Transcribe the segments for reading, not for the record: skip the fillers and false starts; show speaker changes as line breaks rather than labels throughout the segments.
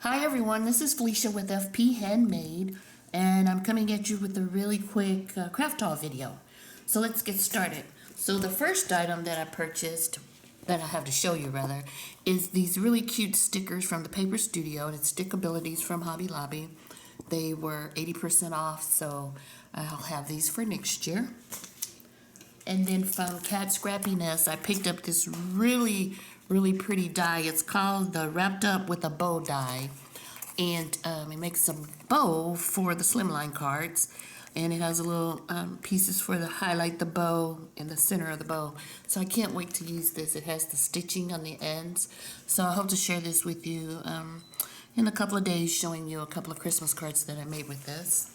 Hi everyone, this is Felicia with FP Handmade, and I'm coming at you with a really quick craft haul video. So let's get started. So the first item that I purchased, that I have to show you rather, is these really cute stickers from the Paper Studio, and it's Stickabilities from Hobby Lobby. They were 80% off, so I'll have these for next year. And then from Cat Scrappiness, I picked up this really pretty die. It's called the Wrapped Up with a Bow die. And it makes a bow for the slimline cards. And it has a little pieces for to highlight the bow in the center of the bow. So I can't wait to use this. It has the stitching on the ends. So I hope to share this with you in a couple of days, showing you a couple of Christmas cards that I made with this.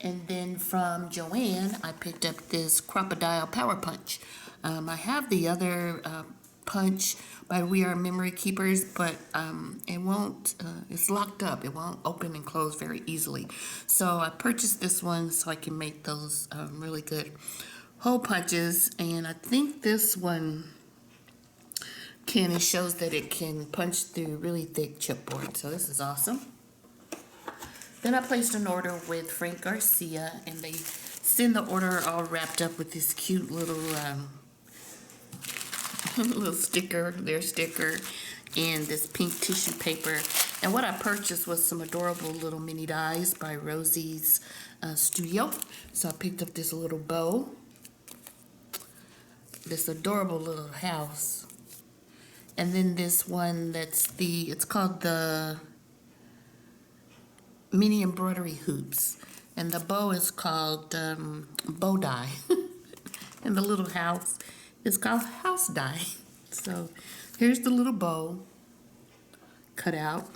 And then from Joann, I picked up this Crocodile Power Punch. I have the other punch by We Are Memory Keepers, but it won't, it's locked up. It won't open and close very easily. So I purchased this one so I can make those really good hole punches. And I think this one it shows that it can punch through really thick chipboard. So this is awesome. Then I placed an order with Frank Garcia, and they send the order all wrapped up with this cute little little sticker, their sticker, and this pink tissue paper. And what I purchased was some adorable little mini dies by Rosie's Studio. So I picked up this little bow, this adorable little house, and then this one it's called the mini embroidery hoops, and the bow is called bow die, and the little house is called house die. So here's the little bow cut out,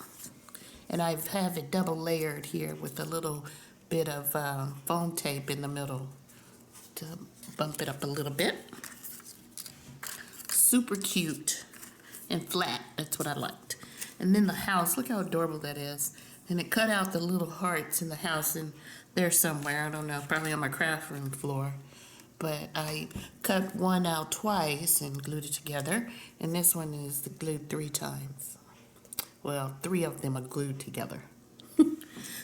and I have it double layered here with a little bit of foam tape in the middle to bump it up a little bit. Super cute and flat, that's what I liked. And then the house, look how adorable that is. And it cut out the little hearts in the house, and they're somewhere, I don't know, probably on my craft room floor. But I cut one out twice and glued it together, and this one is glued 3 times. Well, 3 of them are glued together.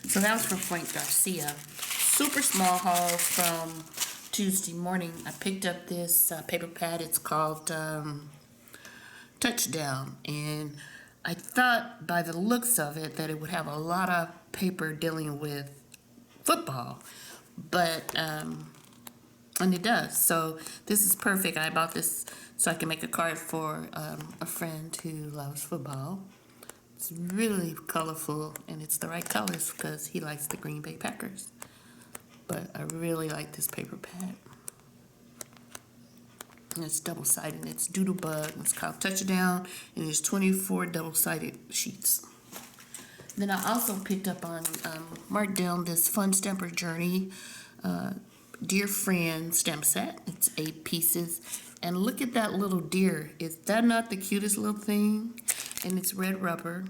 So that was from Frank Garcia. Super small haul from Tuesday morning. I picked up this paper pad. It's called Touchdown, and I thought by the looks of it that it would have a lot of paper dealing with football, but and it does. So this is perfect. I bought this so I can make a card for a friend who loves football. It's really colorful, and it's the right colors because he likes the Green Bay Packers. But I really like this paper pad. And it's double-sided, and it's Doodlebug, and it's called Touchdown, and it's 24 double-sided sheets. Then I also picked up on, marked down this Fun Stamper Journey Dear Friend stamp set. It's 8 pieces, and look at that little deer. Is that not the cutest little thing? And it's red rubber,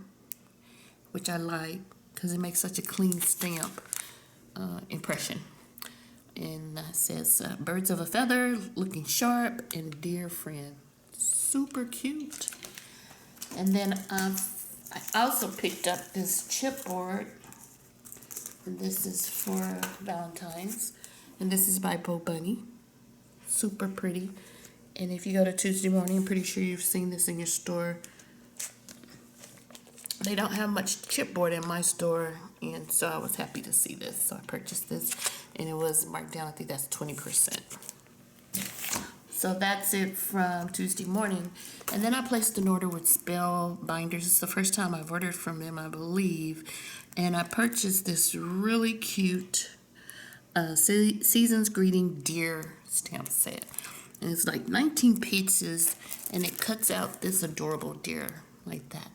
which I like, because it makes such a clean stamp impression. And it says, birds of a feather, looking sharp, and dear friend. Super cute. And then I also picked up this chipboard. And this is for Valentine's. And this is by Bo Bunny. Super pretty. And if you go to Tuesday morning, I'm pretty sure you've seen this in your store. They don't have much chipboard in my store, and so I was happy to see this. So I purchased this, and it was marked down. I think that's 20%. So that's it from Tuesday morning. And then I placed an order with Spellbinder. It's the first time I've ordered from them, I believe. And I purchased this really cute Season's Greeting Deer stamp set. And it's like 19 pieces, and it cuts out this adorable deer like that.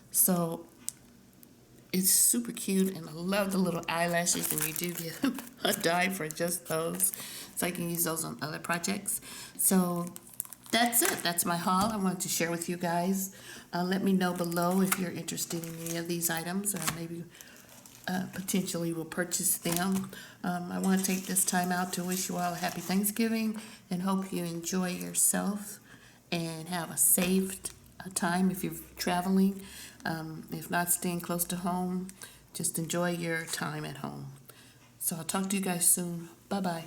So it's super cute, and I love the little eyelashes, and you do get a die for just those, so I can use those on other projects. So that's it. That's my haul I wanted to share with you guys. Let me know below if you're interested in any of these items, or maybe potentially will purchase them. I want to take this time out to wish you all a happy Thanksgiving, and hope you enjoy yourself and have a safe time if you're traveling. If not staying close to home, just enjoy your time at home. So I'll talk to you guys soon. Bye-bye.